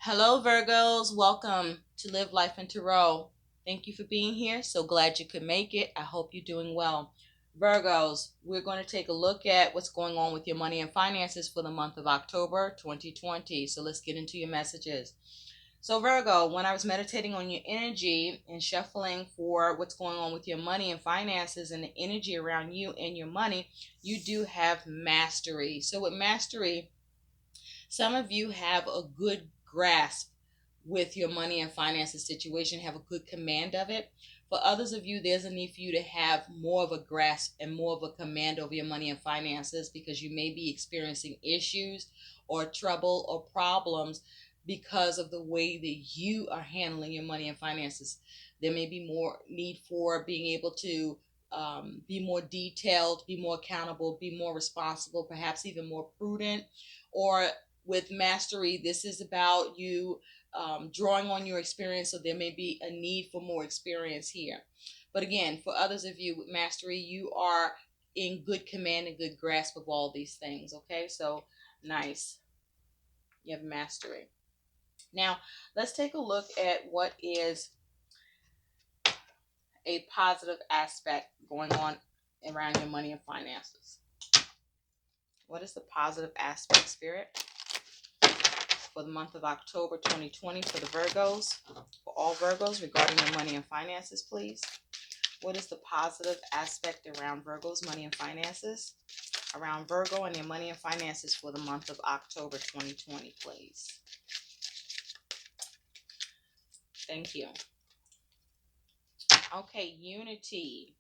Hello, Virgos. Welcome to Live Life in Tarot. Thank you for being here. So glad you could make it. I hope you're doing well. Virgos, we're going to take a look at what's going on with your money and finances for the month of October 2020. So let's get into your messages. So, Virgo, when I was meditating on your energy and shuffling for what's going on with your money and finances and the energy around you and your money, you do have mastery. So, with mastery, some of you have a good grasp with your money and finances situation, have a good command of it. For others of you, there's a need for you to have more of a grasp and more of a command over your money and finances because you may be experiencing issues or trouble or problems because of the way that you are handling your money and finances. There may be more need for being able to be more detailed, be more accountable, be more responsible, perhaps even more prudent, or with mastery, this is about you drawing on your experience, so there may be a need for more experience here. But again, for others of you with mastery, you are in good command and good grasp of all these things. Okay, so nice. You have mastery. Now, let's take a look at what is a positive aspect going on around your money and finances. What is the positive aspect, Spirit, for the month of October 2020 for the Virgos, for all Virgos regarding their money and finances, please? What is the positive aspect around Virgo's money and finances? Around Virgo and their money and finances for the month of October 2020, please. Thank you. Okay, unity.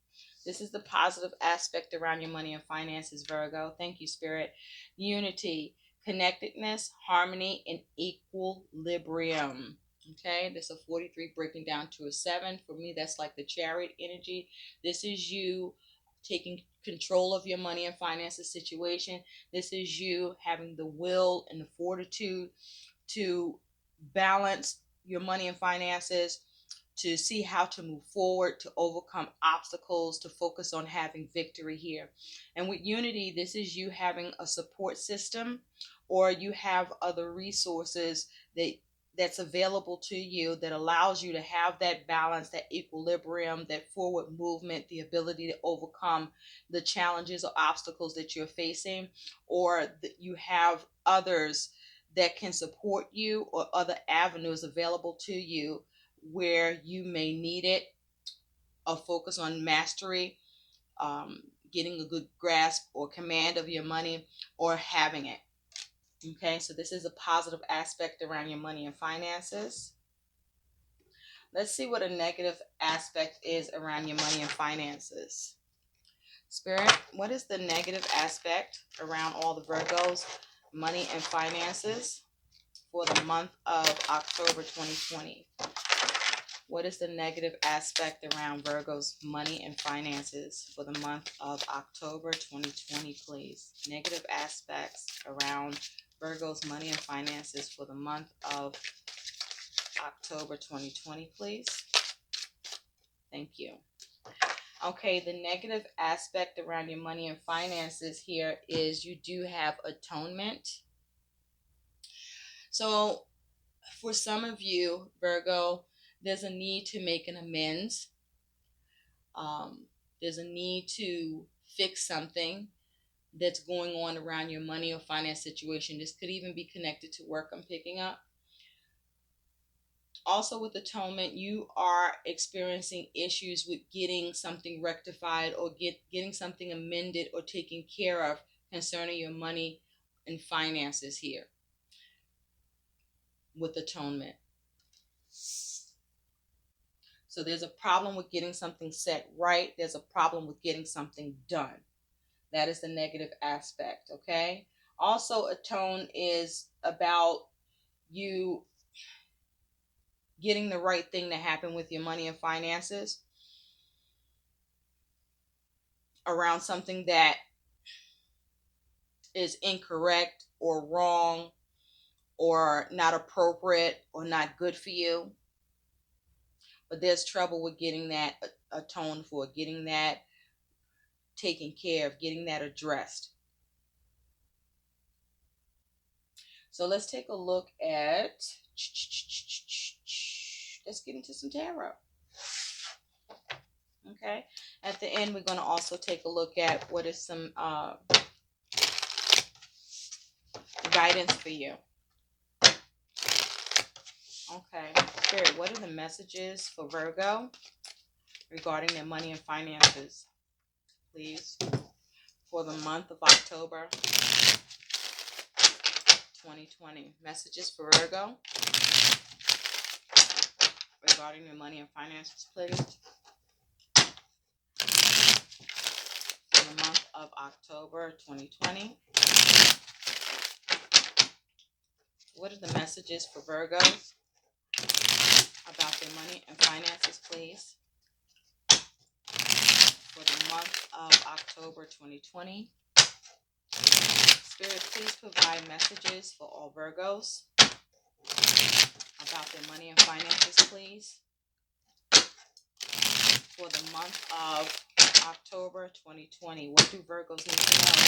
This is the positive aspect around your money and finances, Virgo. Thank you, Spirit. Unity, connectedness, harmony, and equilibrium. Okay, this is a 43 breaking down to a 7. For me, that's like the Chariot energy. This is you taking control of your money and finances situation. This is you having the will and the fortitude to balance your money and finances, to see how to move forward, to overcome obstacles, to focus on having victory here. And with unity, this is you having a support system, or you have other resources that's available to you that allows you to have that balance, that equilibrium, that forward movement, the ability to overcome the challenges or obstacles that you're facing, or that you have others that can support you or other avenues available to you where you may need it. A focus on mastery, getting a good grasp or command of your money, or having it. Okay, so this is a positive aspect around your money and finances. Let's see what a negative aspect is around your money and finances. Spirit, what is the negative aspect around all the Virgos' money and finances for the month of October 2020? What is the negative aspect around Virgo's money and finances for the month of October 2020, please? Negative aspects around Virgo's money and finances for the month of October 2020, please. Thank you. Okay, the negative aspect around your money and finances here is you do have atonement. So for some of you, Virgo, there's a need to make an amends. There's a need to fix something that's going on around your money or finance situation. This could even be connected to work I'm picking up. Also with atonement, you are experiencing issues with getting something rectified or getting something amended or taken care of concerning your money and finances here with atonement. So there's a problem with getting something set right. There's a problem with getting something done. That is the negative aspect, okay? Also, atone is about you getting the right thing to happen with your money and finances around something that is incorrect or wrong or not appropriate or not good for you. But there's trouble with getting that atoned for, getting that taken care of, getting that addressed. So let's take a look at, let's get into some tarot. Okay. At the end, we're going to also take a look at what is some guidance for you. Okay. Spirit, what are the messages for Virgo regarding their money and finances, please, for the month of October 2020? Messages for Virgo regarding their money and finances, please, for the month of October 2020. What are the messages for Virgos about their money and finances, please, for the month of October 2020? Spirit, please provide messages for all Virgos about their money and finances, please, for the month of October 2020. What do Virgos need to know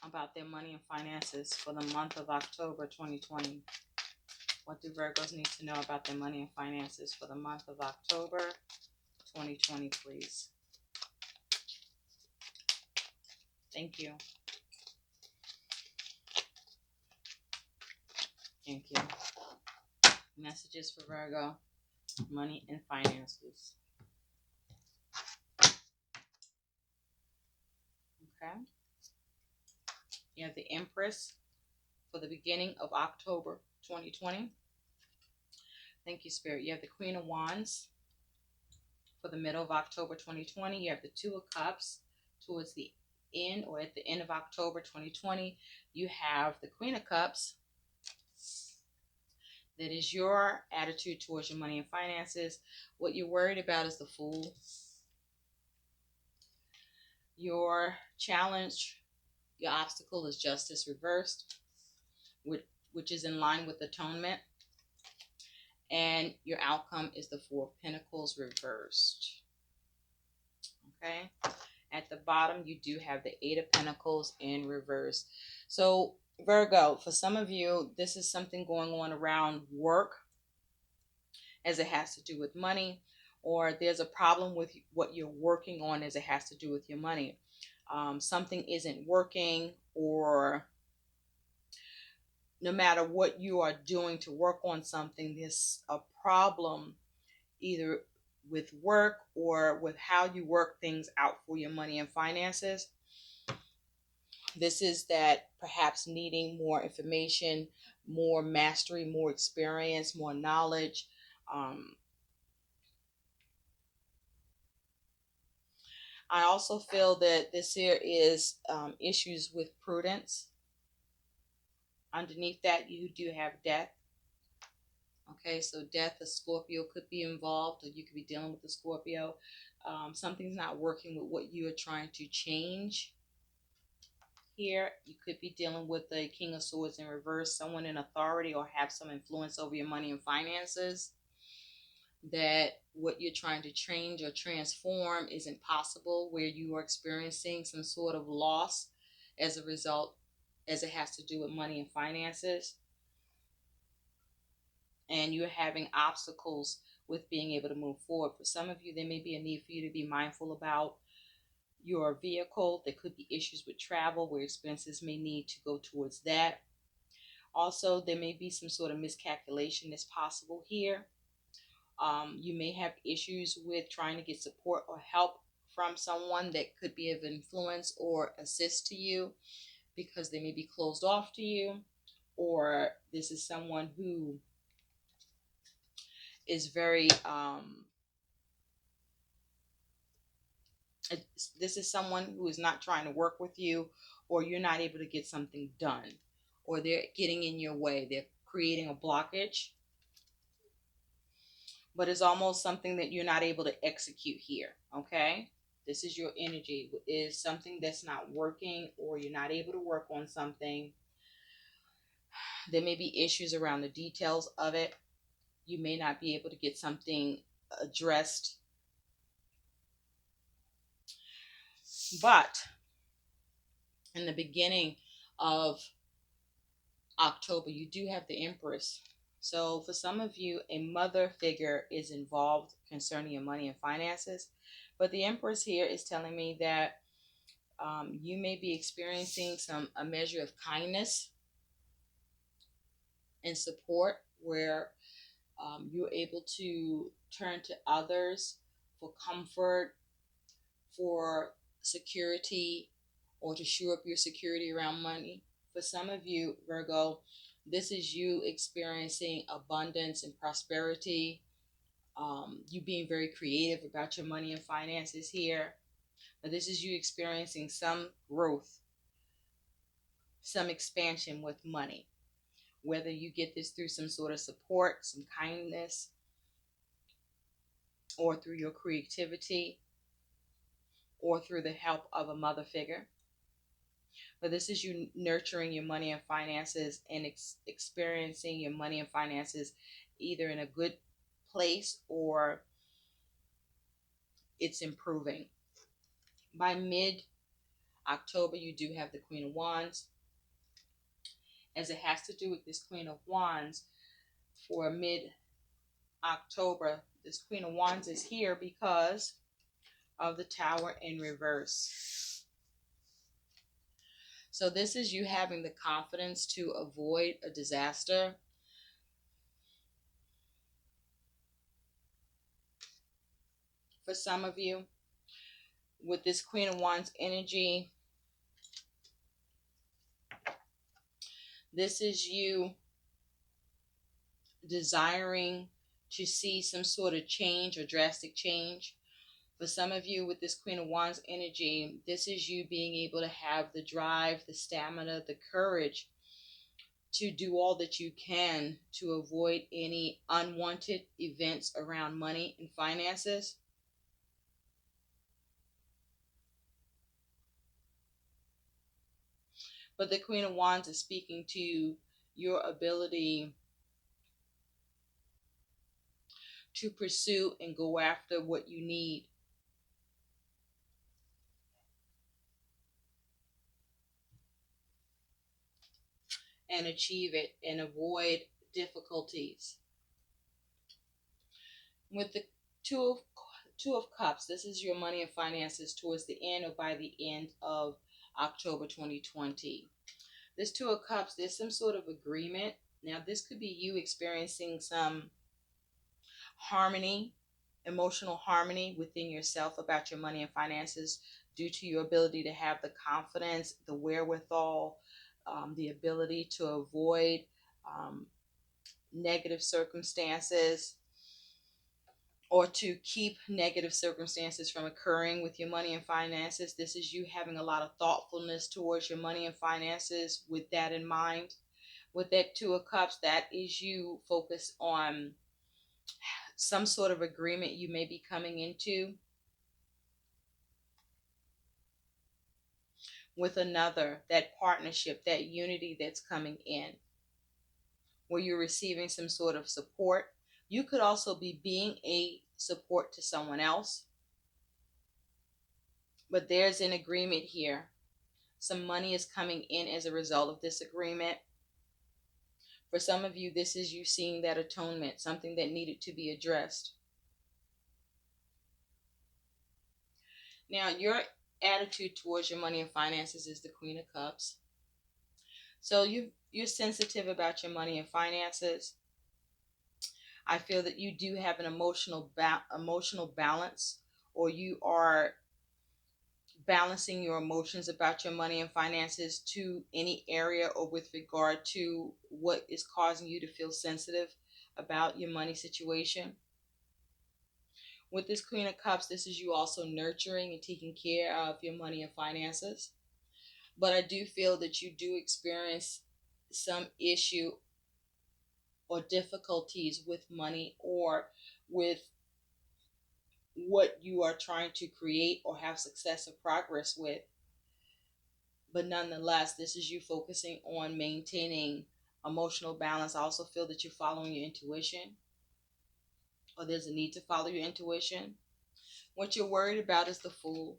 about their money and finances for the month of October 2020? What do Virgos need to know about their money and finances for the month of October 2020, please? Thank you. Thank you. Messages for Virgo, money and finances. Okay. You have the Empress for the beginning of October 2020. Thank you, Spirit. You have the Queen of Wands for the middle of October 2020. You have the Two of Cups towards the end or at the end of October 2020. You have the Queen of Cups. That is your attitude towards your money and finances. What you're worried about is the Fool. Your challenge, your obstacle is Justice reversed, which is in line with atonement. And your outcome is the Four of Pentacles reversed. Okay. At the bottom, you do have the Eight of Pentacles in reverse. So Virgo, for some of you, this is something going on around work as it has to do with money, or there's a problem with what you're working on as it has to do with your money. Something isn't working, or no matter what you are doing to work on something, there's a problem either with work or with how you work things out for your money and finances. This is that perhaps needing more information, more mastery, more experience, more knowledge. I also feel that this here is issues with prudence. Underneath that, you do have death. Okay, so death, a Scorpio could be involved, or you could be dealing with a Scorpio. Something's not working with what you are trying to change. Here, you could be dealing with the King of Swords in reverse, someone in authority or have some influence over your money and finances. That what you're trying to change or transform isn't possible, where you are experiencing some sort of loss as a result, as it has to do with money and finances. And you're having obstacles with being able to move forward. For some of you, there may be a need for you to be mindful about your vehicle. There could be issues with travel where expenses may need to go towards that. Also, there may be some sort of miscalculation that's possible here. You may have issues with trying to get support or help from someone that could be of influence or assist to you, because they may be closed off to you, or this is someone who is very this is someone who is not trying to work with you, or you're not able to get something done, or they're getting in your way, they're creating a blockage, but it's almost something that you're not able to execute here. Okay, this is your energy, is something that's not working, or you're not able to work on something. There may be issues around the details of it. You may not be able to get something addressed. But in the beginning of October, you do have the Empress. So for some of you, a mother figure is involved concerning your money and finances. But the Empress here is telling me that you may be experiencing a measure of kindness and support where you're able to turn to others for comfort, for security, or to shore up your security around money. For some of you, Virgo, this is you experiencing abundance and prosperity, you being very creative about your money and finances here. But this is you experiencing some growth, some expansion with money. Whether you get this through some sort of support, some kindness, or through your creativity, or through the help of a mother figure. But this is you nurturing your money and finances and experiencing your money and finances either in a good place or it's improving. By mid October, you do have the Queen of Wands. As it has to do with this Queen of Wands, for mid October, this Queen of Wands is here because of the Tower in reverse. So this is you having the confidence to avoid a disaster. For some of you, with this Queen of Wands energy, this is you desiring to see some sort of change or drastic change. For some of you with this Queen of Wands energy, this is you being able to have the drive, the stamina, the courage to do all that you can to avoid any unwanted events around money and finances. But the Queen of Wands is speaking to your ability to pursue and go after what you need. And achieve it and avoid difficulties. With the two of Cups, this is your money and finances towards the end or by the end of October 2020. This Two of Cups, there's some sort of agreement. Now, this could be you experiencing some harmony, emotional harmony within yourself about your money and finances due to your ability to have the confidence, the wherewithal, the ability to avoid negative circumstances or to keep negative circumstances from occurring with your money and finances. This is you having a lot of thoughtfulness towards your money and finances with that in mind. With that Two of Cups, that is you focus on some sort of agreement you may be coming into with another, that partnership, that unity that's coming in, where you're receiving some sort of support. You could also be being a support to someone else, but there's an agreement here. Some money is coming in as a result of this agreement. For some of you, this is you seeing that atonement, something that needed to be addressed. Now, your attitude towards your money and finances is the Queen of Cups. So you're sensitive about your money and finances. I feel that you do have an emotional balance, or you are balancing your emotions about your money and finances to any area or with regard to what is causing you to feel sensitive about your money situation. With this Queen of Cups, this is you also nurturing and taking care of your money and finances. But I do feel that you do experience some issue or difficulties with money or with what you are trying to create or have success or progress with. But nonetheless, this is you focusing on maintaining emotional balance. I also feel that you're following your intuition, or there's a need to follow your intuition. What you're worried about is the Fool.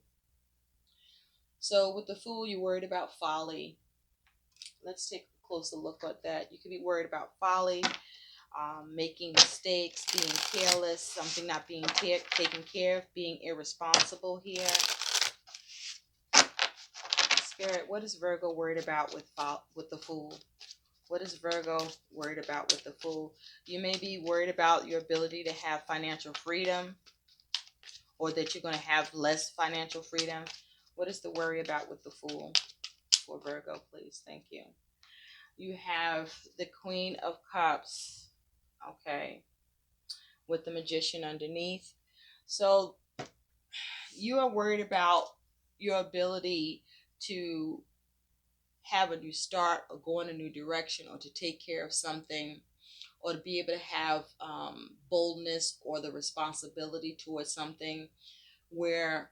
So with the Fool, you're worried about folly. Let's take a closer look at that. You could be worried about folly, making mistakes, being careless, something not being taken care of, being irresponsible here. Spirit, what is Virgo worried about with the Fool? What is Virgo worried about with the Fool? You may be worried about your ability to have financial freedom, or that you're going to have less financial freedom. What is the worry about with the Fool for Virgo, please? Thank you. You have the Queen of Cups, okay, with the Magician underneath. So you are worried about your ability to have a new start, or go in a new direction, or to take care of something, or to be able to have boldness or the responsibility towards something, where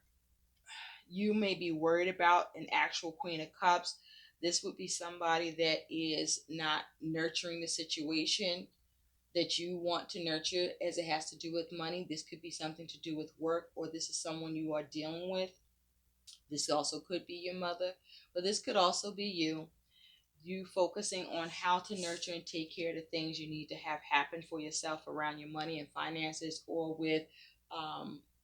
you may be worried about an actual Queen of Cups. This would be somebody that is not nurturing the situation that you want to nurture, as it has to do with money. This could be something to do with work, or this is someone you are dealing with. This also could be your mother, but this could also be you focusing on how to nurture and take care of the things you need to have happen for yourself around your money and finances, or with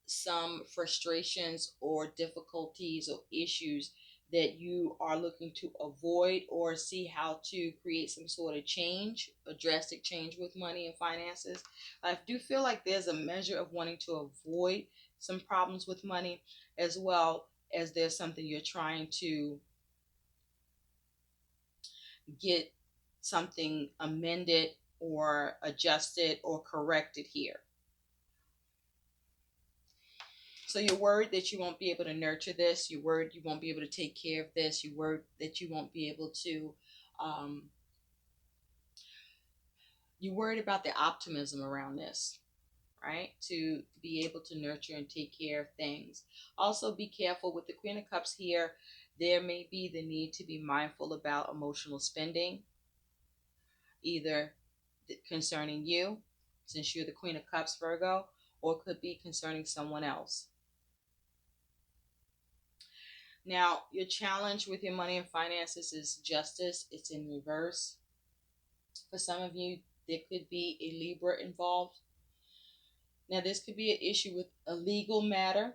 some frustrations or difficulties or issues that you are looking to avoid, or see how to create some sort of change, a drastic change with money and finances. I do feel like there's a measure of wanting to avoid some problems with money, as well as there's something you're trying to get something amended or adjusted or corrected here. So you're worried that you won't be able to nurture this. You're worried you won't be able to take care of this. You're worried that you won't be able to, you're worried about the optimism around this, right? To be able to nurture and take care of things. Also be careful with the Queen of Cups here. There may be the need to be mindful about emotional spending, either concerning you, since you're the Queen of Cups, Virgo, or it could be concerning someone else. Now, your challenge with your money and finances is justice. It's in reverse. For some of you, there could be a Libra involved. Now, this could be an issue with a legal matter.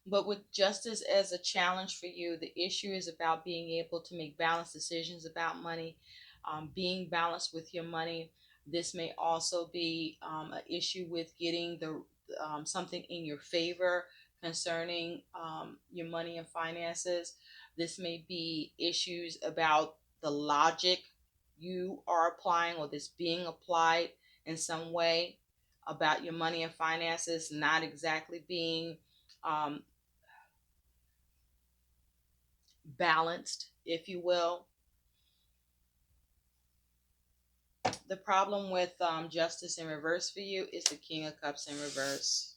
But with justice as a challenge for you, the issue is about being able to make balanced decisions about money, being balanced with your money. This may also be an issue with getting the something in your favor concerning your money and finances. This may be issues about the logic you are applying, or this being applied in some way about your money and finances, not exactly being um, balanced, if you will. The problem with justice in reverse for you is the King of Cups in reverse.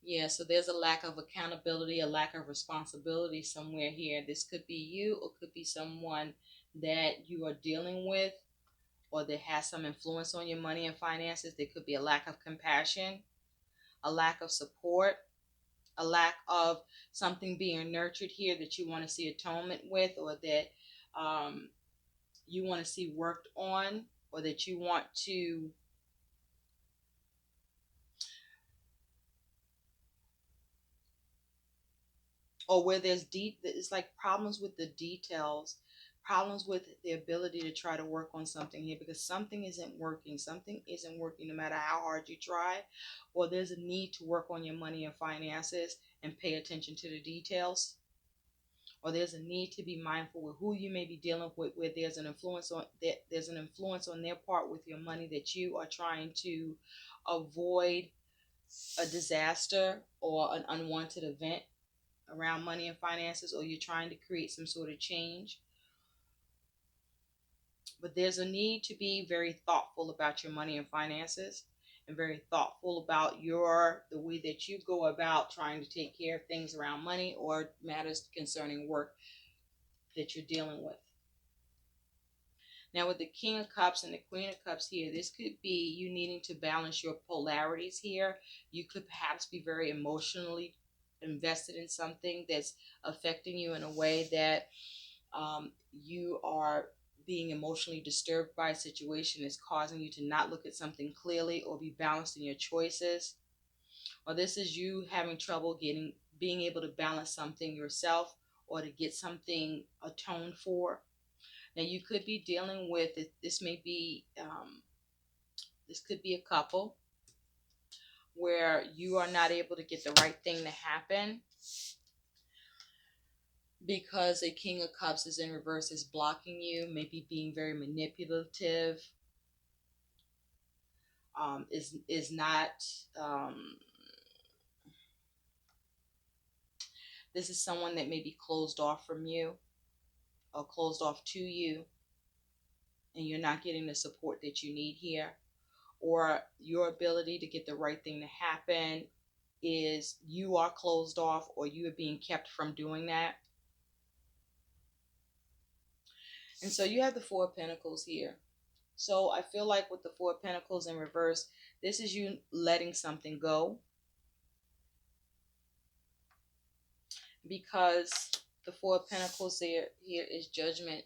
Yeah, so there's a lack of accountability, a lack of responsibility somewhere here. This could be you, or could be someone that you are dealing with, or that has some influence on your money and finances. There could be a lack of compassion, a lack of support, a lack of something being nurtured here that you want to see atonement with, or that you want to see worked on, or that you want to or where there's it's like problems with the details, problems with the ability to try to work on something here, because something isn't working no matter how hard you try, or there's a need to work on your money and finances and pay attention to the details, or there's a need to be mindful with who you may be dealing with, where there's an influence on their part with your money, that you are trying to avoid a disaster or an unwanted event around money and finances, or you're trying to create some sort of change. But there's a need to be very thoughtful about your money and finances, and very thoughtful about the way that you go about trying to take care of things around money or matters concerning work that you're dealing with. Now, with the King of Cups and the Queen of Cups here, this could be you needing to balance your polarities here. You could perhaps be very invested in something that's affecting you in a way that you are being emotionally disturbed by a situation that's causing you to not look at something clearly or be balanced in your choices. Or this is you having trouble being able to balance something yourself or to get something atoned for. Now you could be dealing with it. This could be a couple where you are not able to get the right thing to happen because a King of Cups is in reverse, is blocking you, maybe being very manipulative, is not. Um, this is someone that may be closed off from you or closed off to you, and you're not getting the support that you need here. Or your ability to get the right thing to happen is you are closed off, or you are being kept from doing that. And so you have the Four of Pentacles here. So I feel like with the Four of Pentacles in reverse, this is you letting something go, because the Four of Pentacles here is Judgment.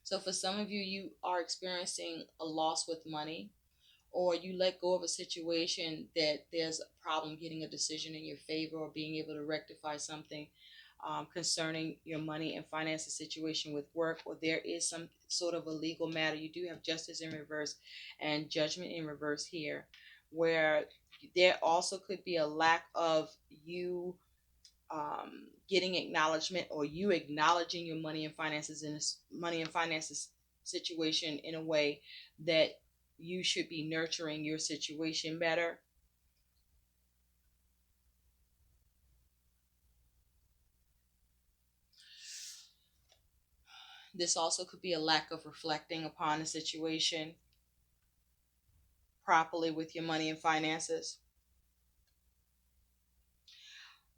So for some of you, you are experiencing a loss with money, or you let go of a situation that there's a problem getting a decision in your favor or being able to rectify something concerning your money and finances situation with work, or there is some sort of a legal matter. You do have Justice in reverse and Judgment in reverse here, where there also could be a lack of you getting acknowledgement, or you acknowledging your money and finances in this money and finances situation in a way that you should be nurturing your situation better. This also could be a lack of reflecting upon a situation properly with your money and finances.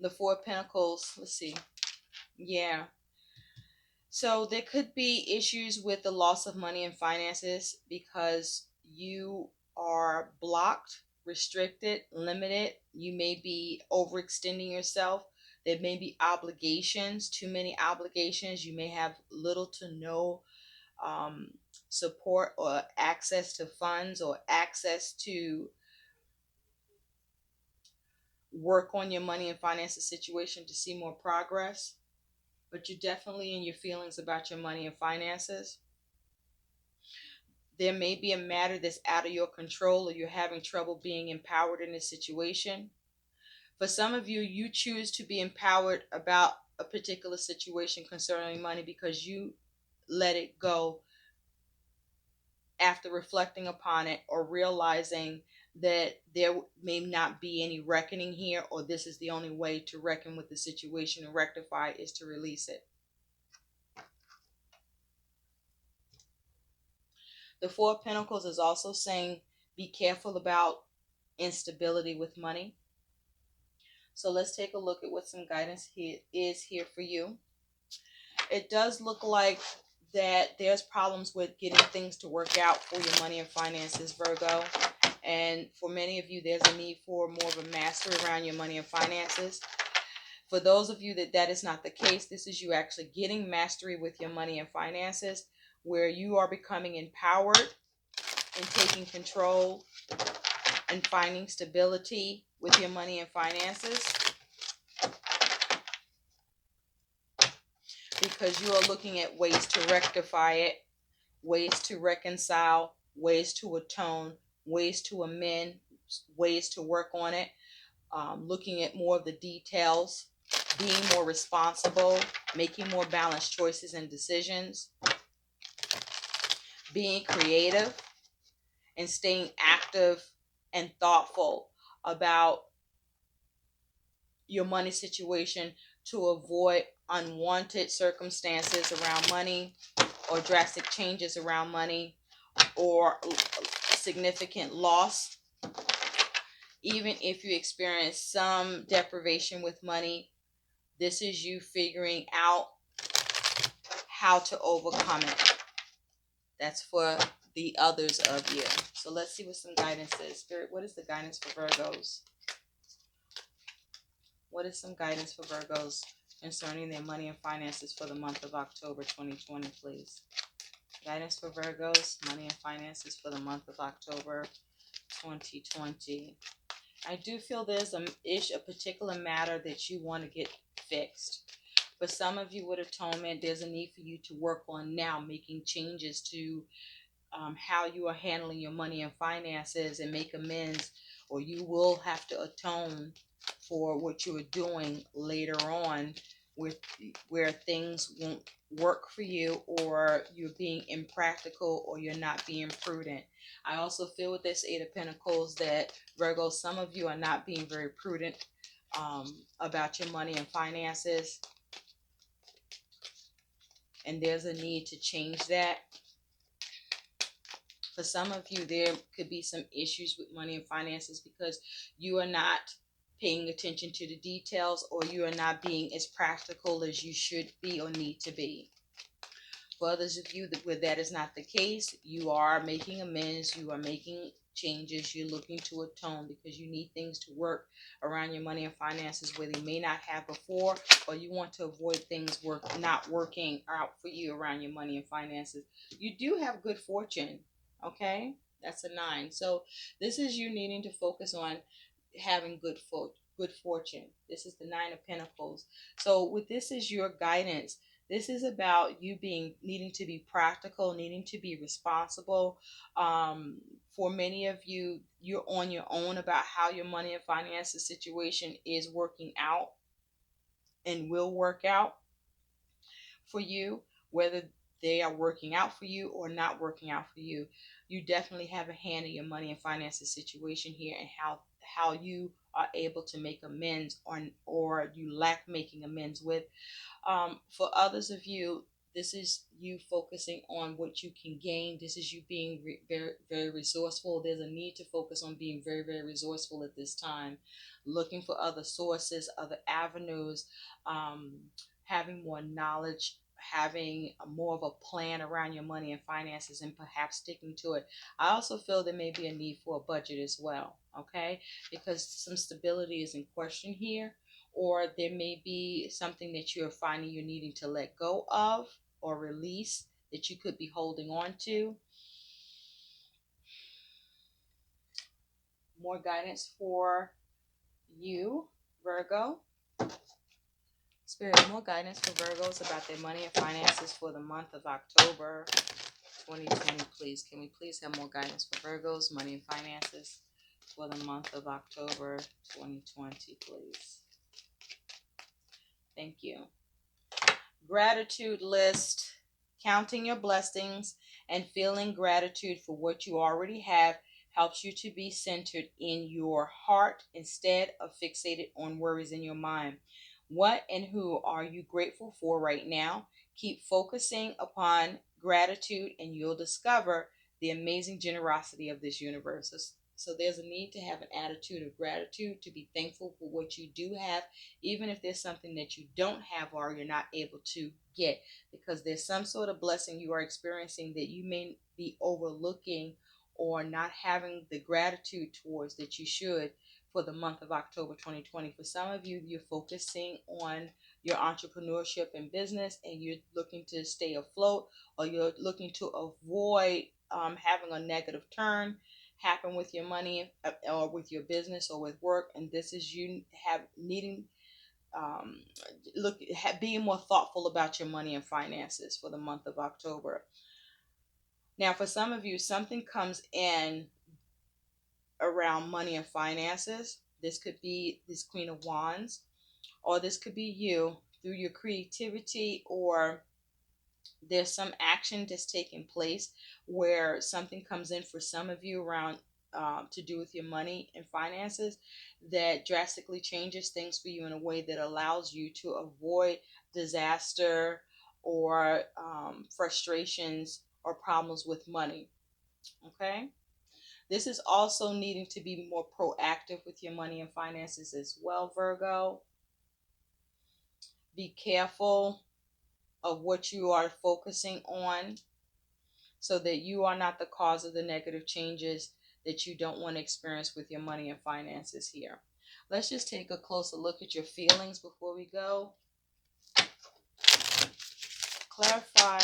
The Four of Pentacles, let's see. Yeah. So there could be issues with the loss of money and finances because you are blocked, restricted, limited. You may be overextending yourself. There may be obligations, too many obligations. You may have little to no um, support or access to funds or access to work on your money and finances situation to see more progress. But you're definitely in your feelings about your money and finances. There may be a matter that's out of your control, or you're having trouble being empowered in this situation. For some of you, you choose to be empowered about a particular situation concerning money because you let it go after reflecting upon it or realizing that there may not be any reckoning here, or this is the only way to reckon with the situation and rectify is to release it. The Four of Pentacles is also saying be careful about instability with money. So let's take a look at what some guidance is here for you. It does look like that there's problems with getting things to work out for your money and finances, Virgo. And for many of you, there's a need for more of a mastery around your money and finances. For those of you that is not the case, this is you actually getting mastery with your money and finances, where you are becoming empowered and taking control and finding stability with your money and finances, because you are looking at ways to rectify it, ways to reconcile, ways to atone, ways to amend, ways to work on it, looking at more of the details, being more responsible, making more balanced choices and decisions, being creative, and staying active and thoughtful about your money situation to avoid unwanted circumstances around money, or drastic changes around money, or significant loss. Even if you experience some deprivation with money, this is you figuring out how to overcome it. That's for the others of you. So let's see what some guidance is. Spirit, what is the guidance for Virgos? What is some guidance for Virgos concerning their money and finances for the month of October 2020, please? Guidance for Virgos, money and finances for the month of October 2020. I do feel there's a particular matter that you want to get fixed. For some of you with atonement, there's a need for you to work on now, making changes to how you are handling your money and finances and make amends, or you will have to atone for what you are doing later on with where things won't work for you, or you're being impractical, or you're not being prudent. I also feel with this Eight of Pentacles that Virgo, some of you are not being very prudent about your money and finances, and there's a need to change that. For some of you, there could be some issues with money and finances because you are not paying attention to the details, or you are not being as practical as you should be or need to be. For others of you where that is not the case, you are making amends, you are making changes, you're looking to atone because you need things to work around your money and finances where they may not have before, or you want to avoid things not working out for you around your money and finances. You do have good fortune, okay? That's a 9. So this is you needing to focus on having good fortune. This is the 9 of Pentacles. So with this is your guidance. This is about you needing to be practical, needing to be responsible. For many of you, you're on your own about how your money and finances situation is working out and will work out for you, whether they are working out for you or not working out for you. You definitely have a hand in your money and finances situation here, and how you are able to make amends or you lack making amends with. For others of you, this is you focusing on what you can gain. This is you being very, very resourceful. There's a need to focus on being very, very resourceful at this time, looking for other sources, other avenues, having more knowledge, having more of a plan around your money and finances, and perhaps sticking to it. I also feel there may be a need for a budget as well, okay? Because some stability is in question here, or there may be something that you're finding you're needing to let go of or release that you could be holding on to. More guidance for you, Virgo. Spirit, more guidance for Virgos about their money and finances for the month of October 2020, please. Can we please have more guidance for Virgos, money and finances for the month of October 2020, please? Thank you. Gratitude list. Counting your blessings and feeling gratitude for what you already have helps you to be centered in your heart instead of fixated on worries in your mind. What and who are you grateful for right now? Keep focusing upon gratitude and you'll discover the amazing generosity of this universe. So there's a need to have an attitude of gratitude, to be thankful for what you do have, even if there's something that you don't have or you're not able to get, because there's some sort of blessing you are experiencing that you may be overlooking or not having the gratitude towards that you should for the month of October 2020. For some of you, you're focusing on your entrepreneurship and business, and you're looking to stay afloat, or you're looking to avoid having a negative turn happen with your money or with your business or with work. And this is you needing being more thoughtful about your money and finances for the month of October. Now, for some of you, something comes in around money and finances. This could be this Queen of Wands, or this could be you through your creativity, or there's some action that's taking place where something comes in for some of you around to do with your money and finances that drastically changes things for you in a way that allows you to avoid disaster or frustrations or problems with money. Okay? This is also needing to be more proactive with your money and finances as well, Virgo. Be careful of what you are focusing on so that you are not the cause of the negative changes that you don't want to experience with your money and finances here. Let's just take a closer look at your feelings before we go. Clarify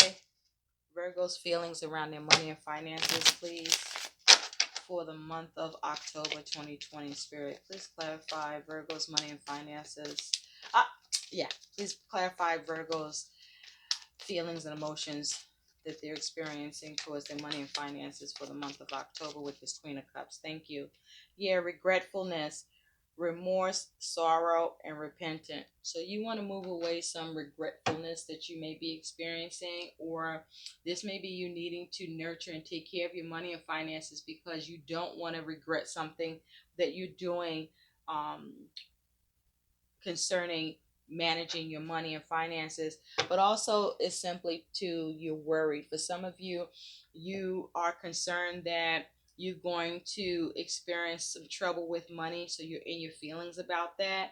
Virgo's feelings around their money and finances, please, for the month of October 2020. Spirit, please clarify Virgo's money and finances. Yeah, please clarify Virgo's feelings and emotions that they're experiencing towards their money and finances for the month of October with this Queen of Cups. Thank you. Yeah, regretfulness, remorse, sorrow, and repentance. So you want to move away some regretfulness that you may be experiencing, or this may be you needing to nurture and take care of your money and finances because you don't want to regret something that you're doing concerning managing your money and finances, but also it's simply to you're worried. For some of you, you are concerned that you're going to experience some trouble with money, so you're in your feelings about that,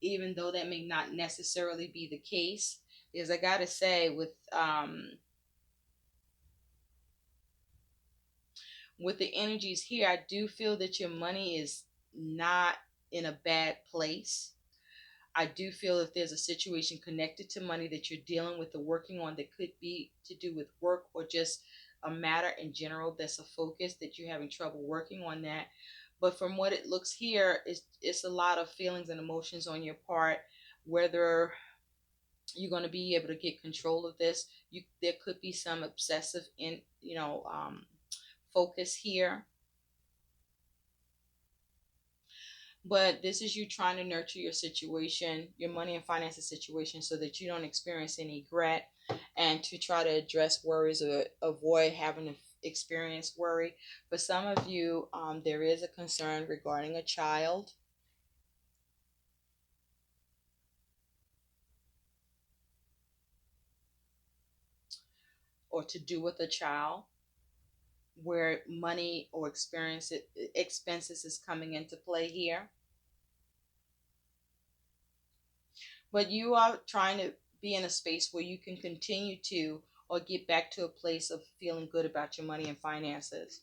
even though that may not necessarily be the case. Because I gotta say, with the energies here, I do feel that your money is not in a bad place. I do feel if there's a situation connected to money that you're dealing with or working on that could be to do with work or just a matter in general that's a focus that you're having trouble working on that. But from what it looks here, it's a lot of feelings and emotions on your part, whether you're going to be able to get control of this. There could be some obsessive focus here. But this is you trying to nurture your situation, your money and finances situation, so that you don't experience any regret, and to try to address worries or avoid having to experience worry. For some of you, there is a concern regarding a child, or to do with a child, where money or expenses is coming into play here. But you are trying to be in a space where you can continue to or get back to a place of feeling good about your money and finances.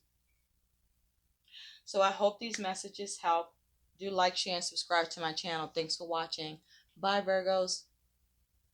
So I hope these messages help. Do like, share, and subscribe to my channel. Thanks for watching. Bye, Virgos.